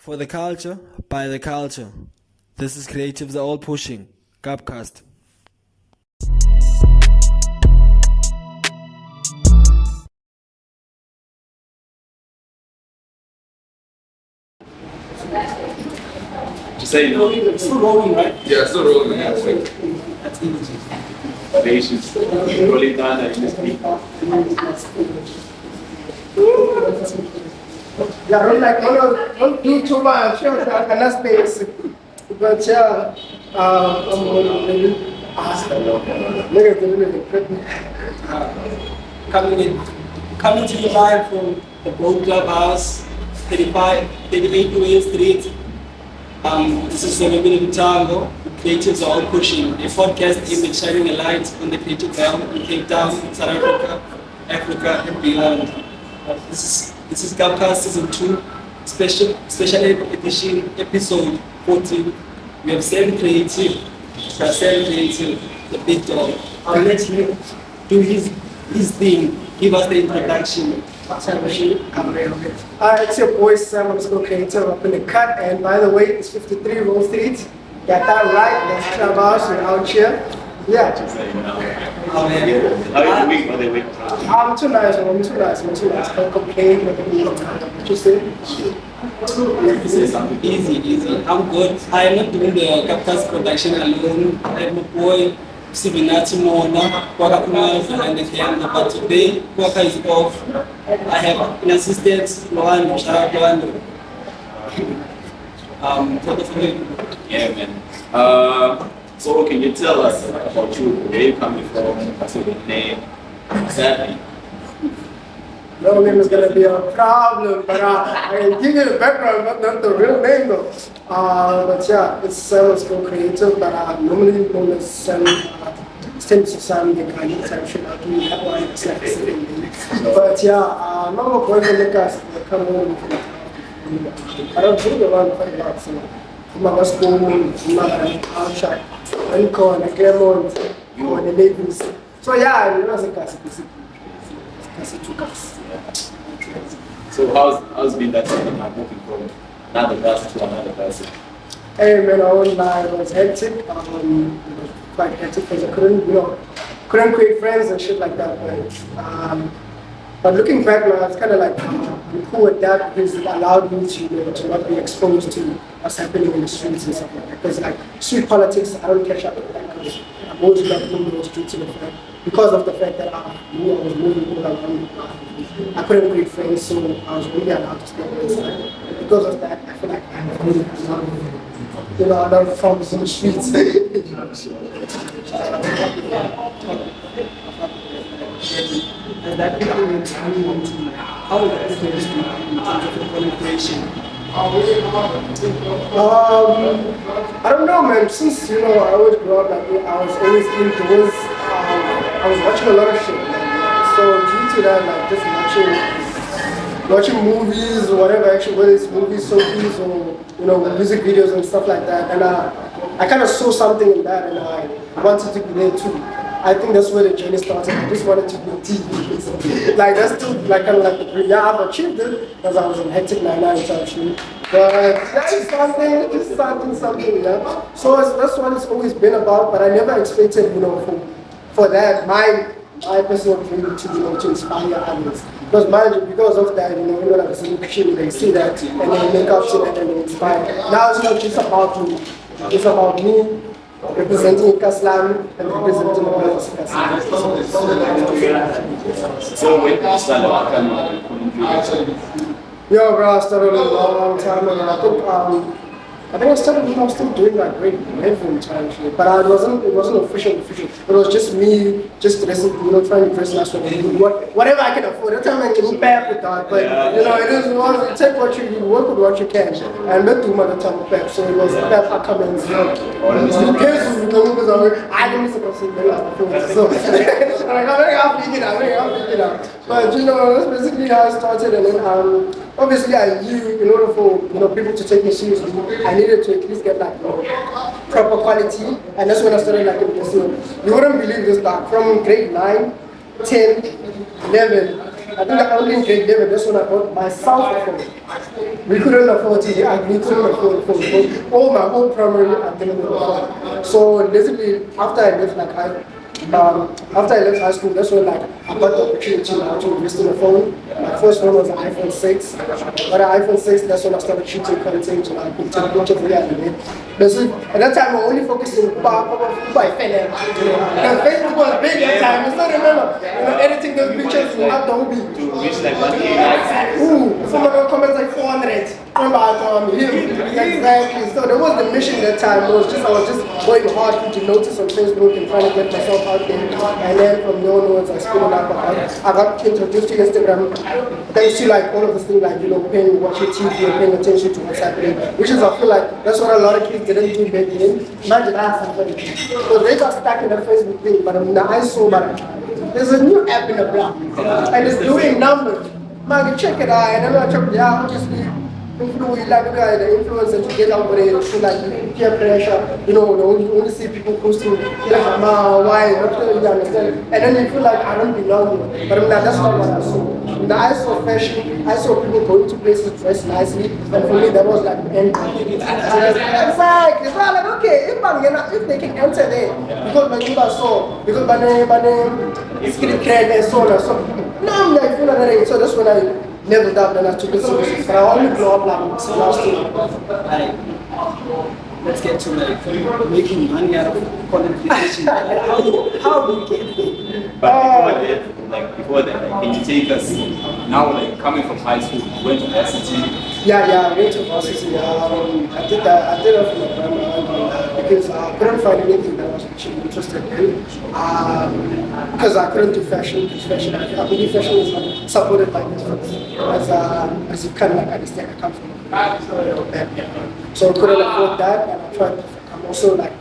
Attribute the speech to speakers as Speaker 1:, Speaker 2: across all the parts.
Speaker 1: For the culture, by the culture. This is Creatives Are All Pushing. Gapcast.
Speaker 2: Say no.
Speaker 3: It's still rolling, right?
Speaker 2: Yeah, still rolling. Yeah,
Speaker 3: That's easy.
Speaker 2: patience. Rolling down and just speak.
Speaker 4: Yeah, don't do too much. Sure, I cannot space. But yeah, I'm really
Speaker 3: Coming to you live from the Boat Clubhouse, 38 Wayne Street. This is Sthembiso Sam. Creatives Are All Pushing, a podcast aimed at shining a light on the creative realm in Cape Town, South Africa, and beyond. This is Gapcast Season 2, special edition, episode 14. We have Sam Creative, the big dog. I'll let him do his thing, give us the introduction.
Speaker 4: it's your boy Sam, I'm still creative up in the cut. And by the way, it's 53 Wall Street. Got that right, that's Clubhouse, we're out here. Yeah.
Speaker 3: Oh, man.
Speaker 2: How are you doing, by the way?
Speaker 4: I'm too nice. Can't complain. What you say?
Speaker 3: Easy. I'm good. I am not doing the Gapcast production alone. I have my boy Sthembiso and the camera. But today, Kwaka is off. I have an assistant, Luando. Shout out Luando.
Speaker 2: Yeah, man. So can you tell us about you, where you coming from, what's your name, exactly?
Speaker 4: No name is gonna be a problem, but I can give you the background, but not the real name though. But yeah, it's Sam Creative, but I'm normally known as Sam. Sthembiso Sam, they kind of actually not doing that one. It's like the second name. But yeah, I'm not a boyfriend like us. They come home from I don't do the one quite a lot, so I'm not school, I'm not outside. I'm calling a Clermont, you want the ladies. So yeah, it was a classic.
Speaker 2: So how's been that time moving from another person to another person?
Speaker 4: Hey man, I won't lie, it was hectic. It was quite hectic because I couldn't create friends and shit like that. But looking back now, it's kind of like I'm cool with that because it allowed me to not be exposed to what's happening in the streets and stuff like that. Because like street politics, I don't catch up with that because I've always got in those streets in the fact because of the fact that I was moving all around. I couldn't create friends, so I was really allowed to stay on my side. And because of that, I feel like I have really a lot of problems in the streets.
Speaker 3: And that influence you into how it influenced you in terms of your content creation?
Speaker 4: I don't know, man. Since I always grew up like I was always indoors. I was watching a lot of shit, man. So due to that, like just watching movies or whatever, actually, whether it's movies, soapies, or music videos and stuff like that, and I kind of saw something in that, and I wanted to be there too. I think that's where the journey started. I just wanted to be on TV. Like that's still like kind of like the dream. Yeah, I've achieved it because I was in hectic 99 actually. But that is something, yeah. So that's what it's always been about. But I never expected, for that my personal dream to inspire others. Because because of that, like a celebration, they see that and they make up shit and they inspire. Now it's not just about me. It's about me. Representing Kaslam and representing the brothers of Kaslam.
Speaker 2: So when did you start becoming?
Speaker 4: Yo, bro, I started a long time ago. I think I started when I was still doing like grade 11 actually, but it wasn't official. It was just me, just dressing, trying to dress nice for whatever I can afford. That time I can pay with that, but you take what you work with what you can, and not too much time pep. So it was pep comments. I didn't supposed to be so I'm figuring out. But that's basically how I started, and then obviously I knew in order for people to take me seriously, I needed to at least get like proper quality, and that's when I started like investing. You wouldn't believe this, like from grade 9, 10, 11, I think I only in grade 11, that's when I bought myself a phone. We couldn't afford it, we couldn't afford a phone. All my whole primary, I didn't have a phone. So basically, after I left high school, that's when like I got the opportunity now to invest in a phone. My first phone was an iPhone 6. I got an iPhone 6, that's when I started shooting content and I could take pictures of it. At that time, we were only focusing by film. Facebook was big at that time. I still remember, editing those pictures in Adobe.
Speaker 2: To reach like 1K.
Speaker 4: Ooh, someone will comment like 400. Remember, exactly. So that was the mission that time. I was just going hard to notice on Facebook and trying to get myself out there. And then from there onwards, I split it up. I got introduced to Instagram thanks to like all of this thing, like watching TV and paying attention to what's happening. Which is, I feel like that's what a lot of kids didn't do back then. Imagine us somebody. So they got stuck in the Facebook thing, but now I saw that there's a new app in the block and it's doing numbers. Man, check it out, and then I check it out, obviously. The influence that you get out there, you feel like peer pressure, you only see people posting, why, you understand? And then you feel like I don't belong here. But that's not what I saw. I saw fashion, I saw people going to places dressed nicely, and for me that was like the end. Exactly. So I'm like, okay, if they can enter there, because my neighbor saw, because my name is getting credit and so on and so on. No, I'm like, so that's when I never doubt and I took it seriously. But I only grew up like last year.
Speaker 3: Let's get to like making money out of qualification. How do you get paid?
Speaker 2: But before that, can you take us now, like coming from high school, you went to varsity?
Speaker 4: Yeah, I went to varsity. I did that from the primary because I couldn't find anything that I was actually interested in. Because I couldn't do fashion, I believe fashion is like supported by Netflix. As you kind of like understand, I come from a background. So I couldn't afford that, and I tried. I'm also like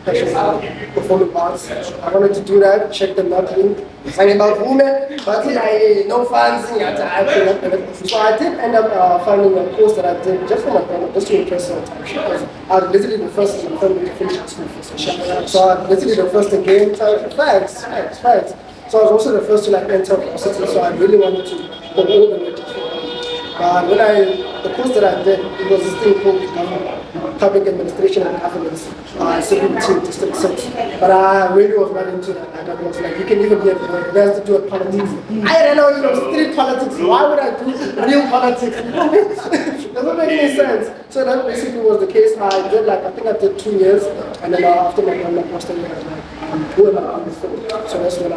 Speaker 4: passion for performing arts. I wanted to do that, check the modeling. I'm about women, but I no funds. So I did end up finding a course that I did just for my brother, just to impress her. Because I was literally the first in my family to finish high school first. So I was literally the first again. Facts. So I was also the first to like enter varsity. So I really wanted to go all the way to but the course that I did, it was this thing called Public Administration and Governance, CPT District 6. But I really was not into that. I was like, you can even get it has to do with politics. I don't know, street politics. Why would I do real politics? It doesn't make any sense. So that basically was the case. I think I did 2 years, and then after my master year, I was like, I'm doing on this thing. So that's when I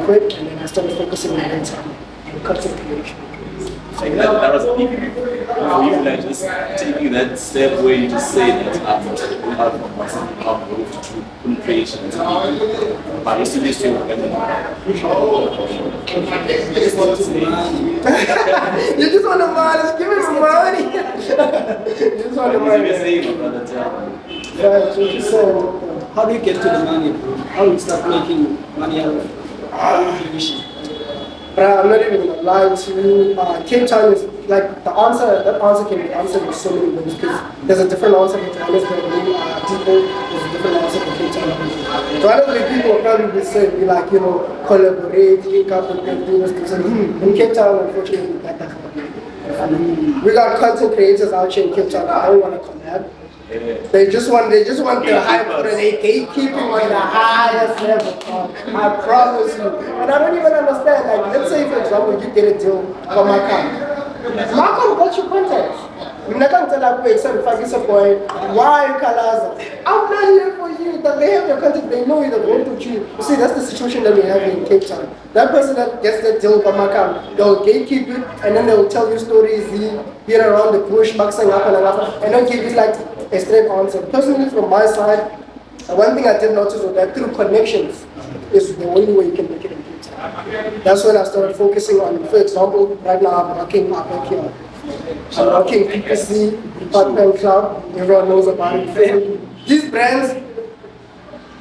Speaker 4: quit, and then I started focusing on content creation.
Speaker 2: Like that was a big you like just taking that step where you just say that I'm out from myself, I'm going to do creation. But you still used to work and
Speaker 4: You just want the money, just give me some money. You just want the money.
Speaker 3: How do you get to the money, bro? How do you start making money out of creation?
Speaker 4: But I'm not even gonna lie to you. Cape Town is like that answer can be answered in so many ways because there's a different answer for Johannesburg people, there's a different answer for Cape Town people. Johannesburg people will probably be like, collaborate, link up and do this. In Cape Town, unfortunately, that doesn't happen. We got content creators out here in Cape Town that don't want to collab. They just want the hype for the gatekeeping on the highest level. I promise you. And I don't even understand. Like, let's say for example you get a deal from Markham. Markham got your contacts. I'm not going to tell you, wait, sorry, why Kalaza? I'm not here for you. That they have your contact, they know you, they won't put you. You see, that's the situation that we have in Cape Town. That person that gets that deal from Markham, they'll gatekeep it, and then they'll tell you stories here around the bush, boxing up and they'll give you like a straight answer. Personally, from my side, one thing I did notice was that through connections is the only way you can make it in Cape Town. That's when I started focusing on, for example, right now I'm working up here. I'm working PPC, Part-Time Club, everyone knows about it. These brands,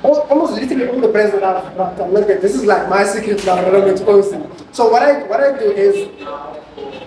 Speaker 4: almost literally all the brands that I've brought up, this is like my secret now that I'm exposing. So what I do is,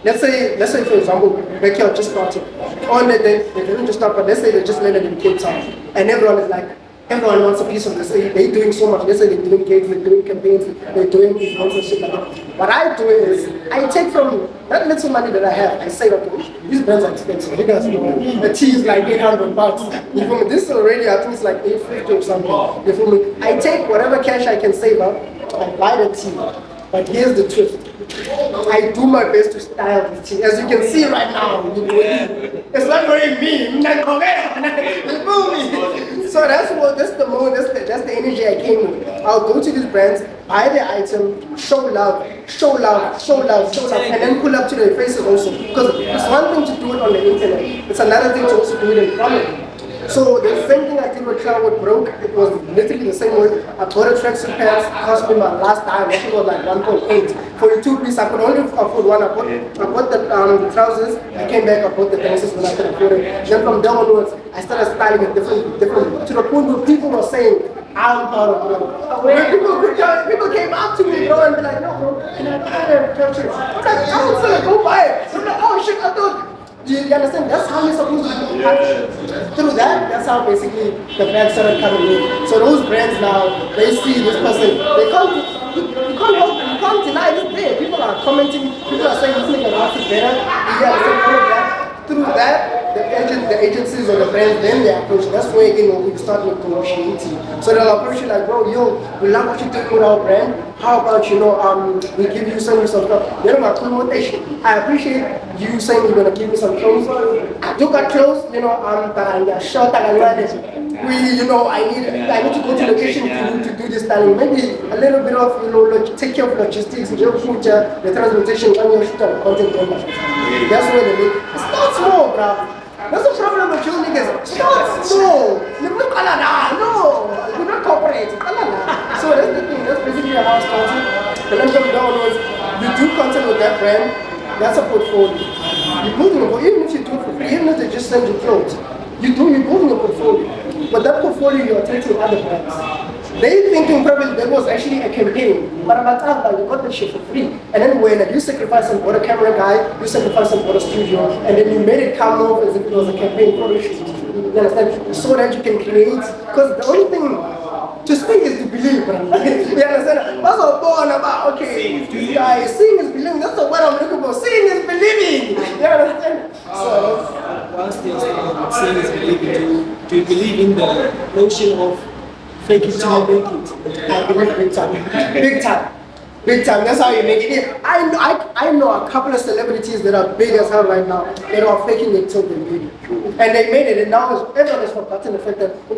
Speaker 4: let's say for example, Becky just started. On the day, they didn't just start, but let's say they just landed in Cape Town. And everyone is like, everyone wants a piece of this. They're doing so much. Let's say they're doing gigs, they're doing campaigns, they're doing events and shit like that. What I do is, I take from that little money that I have, I say, okay, these brands are expensive. Because the tea is like $800. You feel me? This already, I think it's like $850 or something. You feel me? I take whatever cash I can save up, I buy the tea. But here's the twist. I do my best to style this tea. As you can see right now, it's not very me. You feel me? So that's the mode, that's the energy I came with. I'll go to these brands, buy the item, show love, and then pull up to their faces also. Because it's one thing to do it on the internet, it's another thing to also do it in front of them. So the same thing I did with Cloud Broke, it was literally the same way. I bought a tracksuit pants, cost me my last time, I think it was like 1.8. For the 2-piece, I could only afford one. I bought the trousers, I came back, I bought the dances when I could afford it. Then from there onwards, I started styling it different, to the point where people were saying, I'm proud of bro. When people came up to me, bro, and be like, no, bro, can I buy that tracksuit? I'm like, I was gonna go buy it. I'm like, oh shit, I thought. Do you understand? That's how you're supposed to do it. Through that, that's how basically the brands started coming in. So those brands now, they see this person, you can't deny this there. People are commenting, people are saying this nigga wants it better. You understand all of that? Through that, the agencies or the brands, then they approach. That's where again we start negotiating. So they'll approach you like, bro, yo, we love what you're doing with our brand. How about, we give you some stuff. I appreciate you saying you're gonna give me some clothes. I do got clothes, I'm short, I need to go to location to do this styling. Maybe a little bit of, take care of logistics, the transportation, and your shoot and content. That's where they make. Start small, bro. That's the problem with you niggas. Start small. You're not Canada. No, you're not corporate. So that's the thing. That's basically how it's started. The long term down was you do content with that brand. That's a portfolio. You're building a even if you do it for free, even if they just send you clothes, you're building a portfolio. But that portfolio you're attracting other brands. They thinking probably there was actually a campaign, but about you got the shit for free. And then when you sacrifice and bought a camera guy, you sacrifice and bought a studio, and then you made it come off as if it was a campaign photo shoot. You understand? So that you can create, because the only thing to think is to believe, bro. You understand? That's what I'm born about. Okay, this guy seeing is believing. That's the word I'm looking for. Seeing is believing. You understand? So
Speaker 3: once you're seeing is believing, do you believe in the notion of fake it till you make it?
Speaker 4: I believe big time. Big time. Big time. That's how you make it. I know a couple of celebrities that are big as hell right now that are faking it till they made it. And they made it, and now everyone has forgotten the fact that we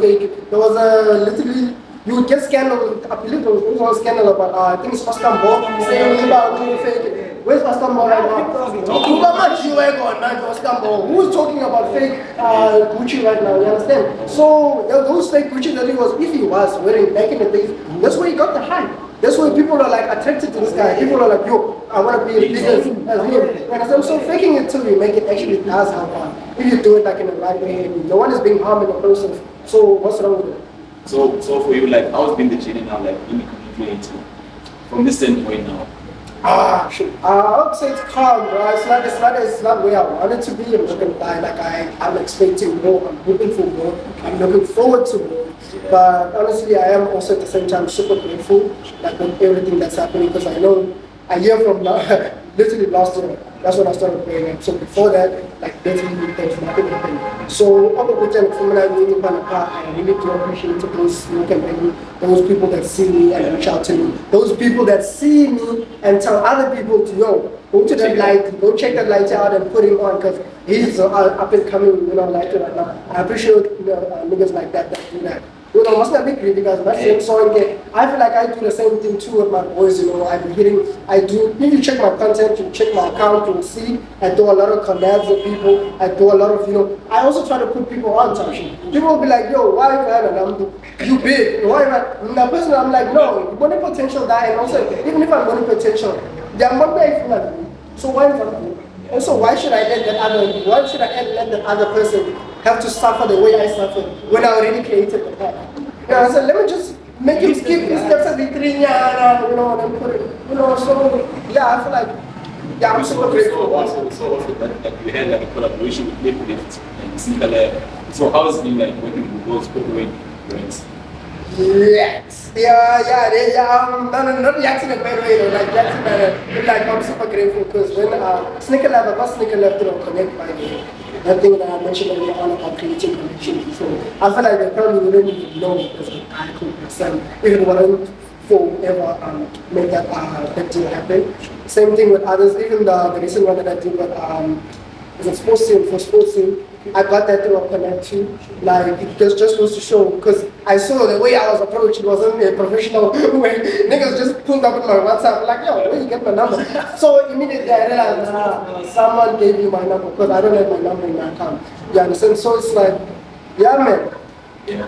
Speaker 4: fake it. There was a literally, you would get scandal, I believe there was a scandal about, I think it's Oscar Ball saying about we fake it. Where's Oscar Ball right now? Who's talking about fake Gucci right now? You understand? So those fake Gucci that if he was wearing back in the days, that's where he got the hype. That's why people are like attracted to this guy. People are like, yo, I want to be as big as him. And so faking it till you make it actually does help out. If you do it like in a right way, no one is being harmed in the process. So what's wrong with it?
Speaker 2: So for you, like, how's been the journey now, like, in the community from this standpoint now?
Speaker 4: I would say it's calm, bro. It's not where I want it to be. I'm not gonna lie. Like I'm expecting more. I'm hoping for more. I'm looking forward to more. But honestly, I am also at the same time super grateful, like with everything that's happening, because I know a year from now, literally last year, that's when I started playing up. So before that, like literally there's nothing happening. So I really do appreciate those people that see me and reach out to me. Those people that see me and tell other people to go to that light, go check that light out and put him on, because he's up and coming, lighter right now. I appreciate niggas like that do that. I must not be greedy, because my same song, I feel like I do the same thing too with my boys, if you check my content, you check my account, you'll see I do a lot of collabs with people, I do a lot of, I also try to put people on touch. People will be like, yo, why you big? Why the person, I'm like, no, money potential die, and also, even if I'm money potential, they're money. So why is that? Also, why should I let that other person have to suffer the way I suffered when I already created the path? So let me just make him skip his steps at the 3 and then put it, so yeah, I feel like Yeah, I'm super grateful.
Speaker 2: So also that you had like a collaboration with Klipdrift and Sneaker Lab. So how has it been like working with those corporate brands?
Speaker 4: Yes. Not reacting in a bad way, though. Like, reacting like, I'm super grateful because when Sneaker Lab, I got Sneaker Lab to connect by that thing that I mentioned earlier on about creating connection before. I feel like they probably wouldn't even know because a guy called Sam even wouldn't forever make that deal happen. Same thing with others, even the recent one that I did with is a sports team for sports team. I got that through a connect too. Like it just goes to show because I saw the way I was approached, it wasn't a professional way. Niggas just pulled up with my WhatsApp like, yo, where you get my number? So immediately I realized someone gave me my number because I don't have my number in my account. You understand? So it's like, yeah man.
Speaker 2: Yeah.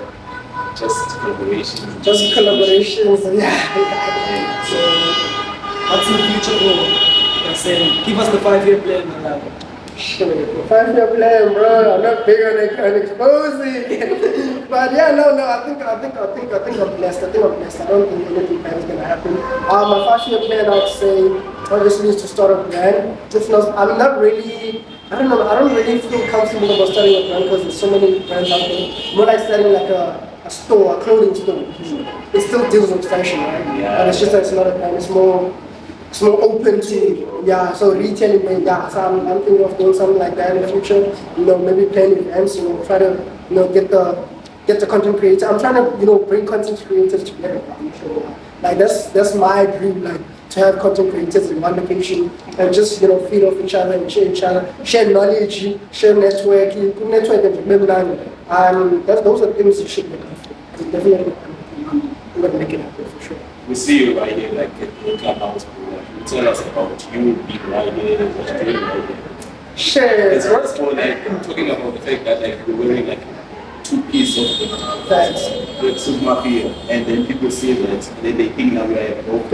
Speaker 2: Just collaborations.
Speaker 4: Just collaborations, yeah.
Speaker 3: So, what's in the future for? You're saying, give us the 5-year plan, man.
Speaker 4: Sure, 5-year plan, bro. I'm not big on exposing. But yeah, no. I think I'm blessed. I don't think anything bad is gonna happen. My 5-year plan, I'd say, obviously, is to start a brand. If not, I'm not really. I don't really feel comfortable about starting a brand because there's so many brands out there. More like starting like a store, a clothing store. It still deals with fashion, right?
Speaker 2: Yeah.
Speaker 4: But it's just that it's not a brand. It's more open to, yeah, so retailing, yeah, so I'm thinking of doing something like that in the future, maybe planning events, try to, get the content creator. I'm trying to, bring content creators together. Like that's my dream, like to have content creators in one location and just, feed off each other and share each other, share knowledge, share networking, those are things you should look out for. Definitely, I'm going to make it happen for sure.
Speaker 2: We see you right here, like at the clubhouse. Tell us about you being right here, what you're doing right here.
Speaker 4: Sure.
Speaker 2: It's first of all, like, talking about the fact that like we're wearing like 2 pieces of
Speaker 4: Facts.
Speaker 2: with Super Mafia, and then people see that, and then they think now we are a broke.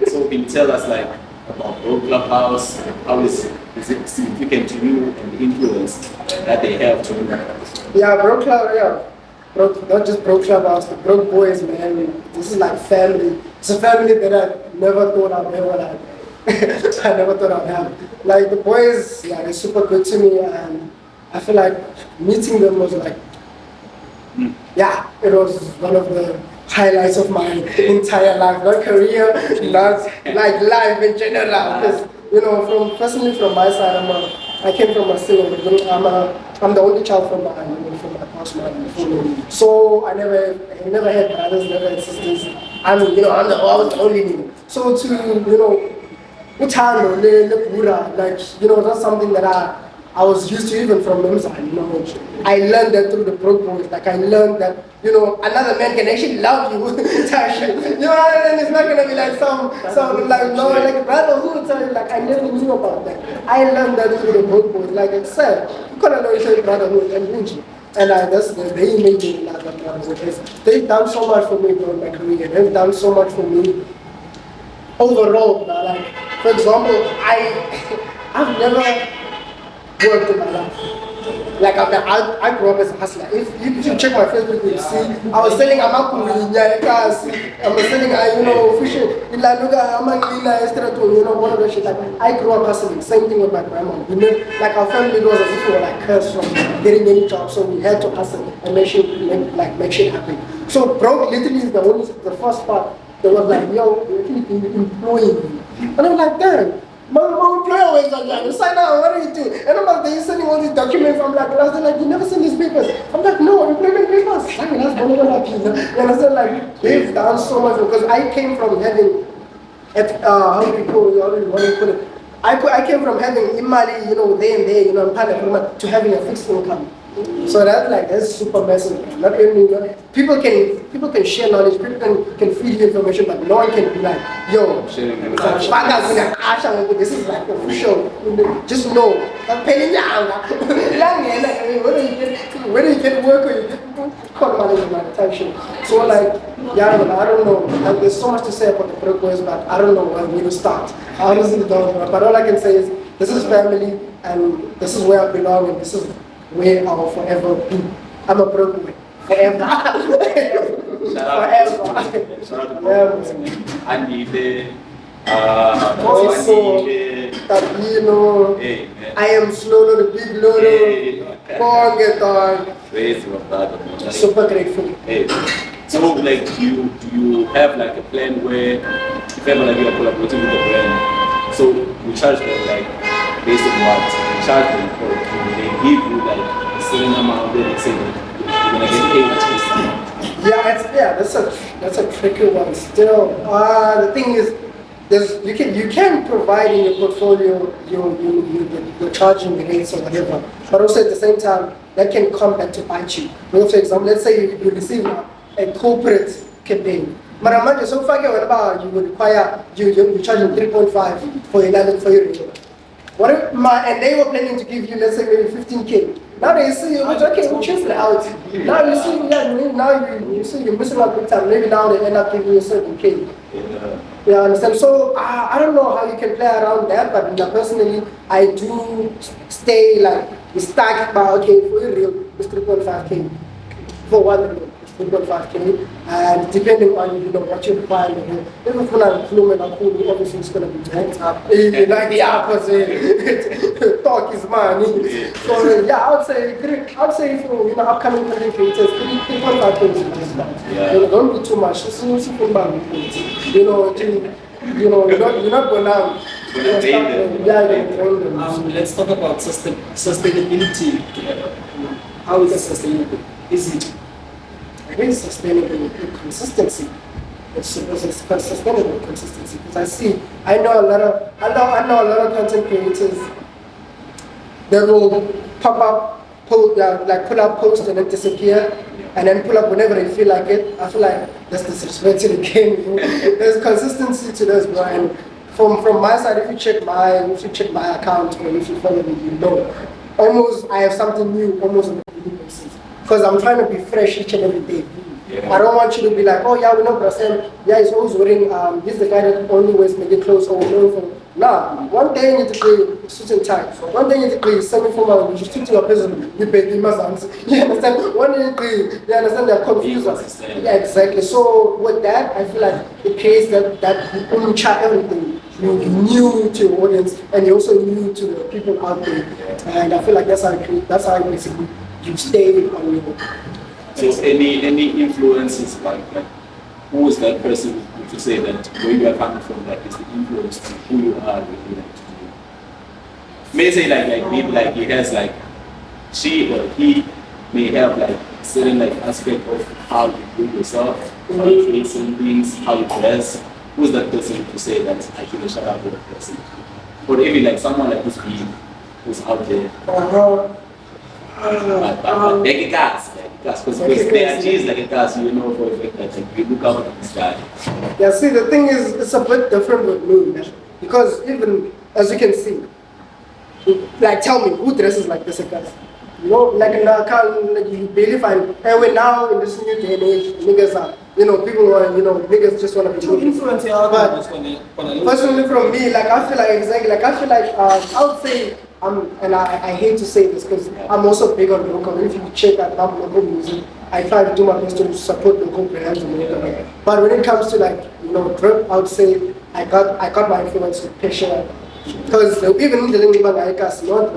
Speaker 2: So can you tell us like about Broke Clubhouse? How is it significant to you and the influence that they have to you?
Speaker 4: Yeah, Broke Club, yeah. Not just Broke Clubhouse, the Broke Boys, man. This is like family. It's a family that I never thought I'd ever have. I never thought I'd have. Like the boys, yeah, they're super good to me, and I feel like meeting them was like, yeah, it was one of the highlights of my entire life, not career, not like life in general. Because personally from my side, I came from a single. I'm the only child from my past mom. So I never had brothers, never had sisters. I was the only nigga. So to utano, le like that's something that I was used to even from Memza, I learned that through the Broke Boys. Like I learned that, another man can actually love you type shit. And it's not gonna be like some like like brotherhood type. Like I never knew about that. I learned that through the Broke Boys. Like I said, you can't know each other brotherhood and unity. And they made me like that brotherhood. They've done so much for me, bro, in my career. They've done so much for me overall. Like for example, I've never worked in my life. Like I grew up as a hustler. If you check my Facebook, you'll see I was selling amakuri, I was selling fishing, one of the shit. Like I grew up hustling. Same thing with my grandma. Like our family was as if we were like cursed from getting any job, so we had to hustle and make shit happen. So broke literally is the first part that was like, yo, you're actually employing me. And I'm like, damn. My employer was like, sign out, what are you doing? And I'm like, they're sending all these documents. I'm like, they're like, you never seen these papers. I'm like, no, employment papers. I mean, that's one of them. And I said, like, they've done so much because I came from having, how do you put it? I came from having imali, there and there, to having a fixed income. So that's super massive. Not only people can share knowledge, people can feed you information, but no one can be like, yo, this is like official. Just know. Whether you get work or you get call management type shit. So like, yeah, I don't know. Like, there's so much to say about the Broke Boys, but I don't know where to start. I honestly don't know. But all I can say is this is family, and this is where I belong, and this is where I will forever be. I'm a Broke Boy. Forever.
Speaker 2: Shout out to
Speaker 4: Forever.
Speaker 2: Andy,
Speaker 4: Sthembiso.
Speaker 2: Hey, man.
Speaker 4: I am slow, the big Lolo.
Speaker 2: Hey.
Speaker 4: Bong and dog.
Speaker 2: Crazy about that. Man.
Speaker 4: Super grateful.
Speaker 2: Hey. So, like, do you have like a plan where if ever like you're collaborating with a brand, so you charge them like based on what? You charge them or do they give you like a certain amount, then they say that you're gonna get paid much this amount?
Speaker 4: Yeah, that's a tricky one. Still, the thing is, you can provide in your portfolio you're charging the rates or whatever, but also at the same time that can come back to bite you. Well, for example, let's say you receive a corporate campaign. But imagine so far you would require you're charging 3.5 for your radio. What if and they were planning to give you, let's say, maybe 15K. Now they see you, okay, we'll change it out. Now you see, you see you're missing out big time. Maybe now they end up giving you 7K. You understand? So I don't know how you can play around that, but personally, I do stay like stuck by okay, for real, it's 3.5K for 1 million. 3.5K, and depending on what you require, if you want to obviously it's going to be ranked up. Like the opposite, talk is money. So yeah, I would say for upcoming content creators, 3.5K is nice. Don't be too much. You're not going down.
Speaker 3: Let's talk about sustainability. How is it sustainable? Is it?
Speaker 4: It is sustainable with consistency. It's sustainable with consistency because I know a lot of content creators that will pop up, pull up post and then disappear, and then pull up whenever they feel like it. I feel like that's disrespect to the game. There's consistency to this, bro. And from my side, if you check my account or if you follow me, you know, almost I have something new almost on a daily basis. Because I'm trying to be fresh each and every day. I don't want you to be like, oh yeah, we know Sam. Yeah, he's always wearing, he's the guy that only wears maybe clothes or whatever. Nah, one day you need to play suit and tie. One day you need to play semi-formal, you just stick to your person, you pay the mazans. You understand? One day you understand they're confused. Yeah, exactly. So with that, I feel like it creates that you try everything. You're new to your audience and you're also new to the people out there. And I feel like that's how basically you stay on your.
Speaker 2: So any influences like who is that person would you say that where you are coming from that is the influence to who you are really like to do? May say like maybe like he has like she or he may have like certain like aspect of how you do yourself, how you create certain things, how you dress. Who's that person to say that I should shut up with that person? Or even like someone like this being who's out there. But make a gas, because they are cheese like a gas, you know for a fact that like, you look out at this guy.
Speaker 4: Yeah, see, the thing is, it's a bit different with me, man. Because even, as you can see, like tell me, who dresses like this, guys? You know, like in our account, like you barely find, and we're now in this new day and age, niggas are, people want, niggas just want to be looking. But personally from me, like I feel like I would say, and I hate to say this because I'm also big on local. If you check out local music, I try to do my best to support local brands and whatever. But when it comes to drip, I would say I got my influence with Pesha. Because even the thing about Naikas, even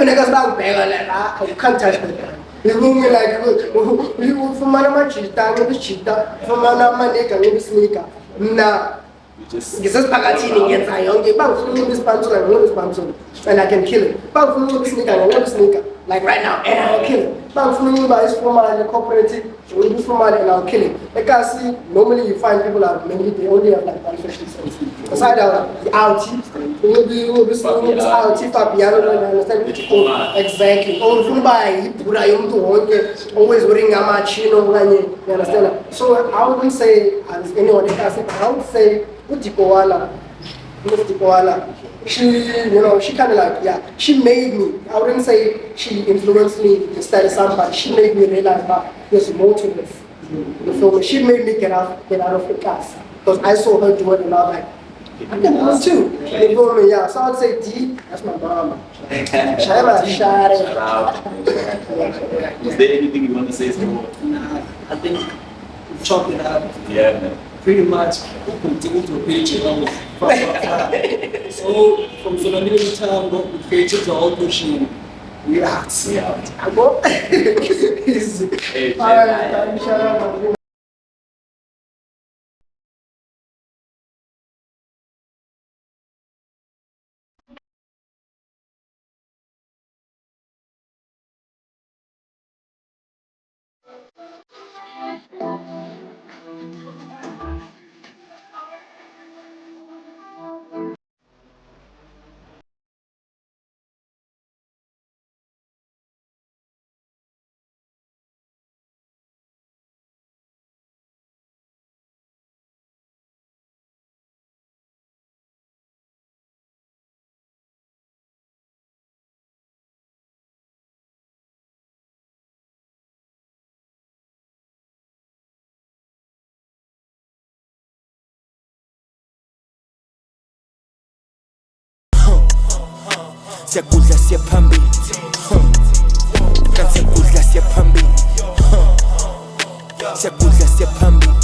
Speaker 4: niggas not big like you can't touch that. You know me like from my cheetah, maybe cheetah, from my nigga, maybe sneaker. Nah. Ngisas phakathini ngenza yonke bangifuna this pantsulo I want this pantsulo and I can kill it bangifuna this sneaker I want this sneaker like right now and I'll kill it bangifuna buy this formal cooperative this formal and I'll kill it because normally you find people are maybe they only have like one fashion sense aside the outie you this outie for piano and understand exactly ufuna buy ibhura yomuntu wonke always wearing amachino okanye you understand so I wouldn't say as anyone else I would say Utikoala, she kind of like, she made me, I wouldn't say she influenced me to study something, she made me realize that there's more to this. You feel me? She made me get out of the class. Because I saw her do it and I was like, I can do this too. You feel me? Yeah, so I'd say D, that's my mama. Shout out.
Speaker 2: Is there anything you want to say?
Speaker 3: I think chalk it up.
Speaker 2: Yeah, man.
Speaker 3: pretty much continue to page along. So from Sthembiso Sam, the creatives are all pushing. React.
Speaker 2: Hey,
Speaker 4: Alright,
Speaker 5: Siyakudla siya phambili Kanti siyakudla siya phambili Siyakudla siya phambili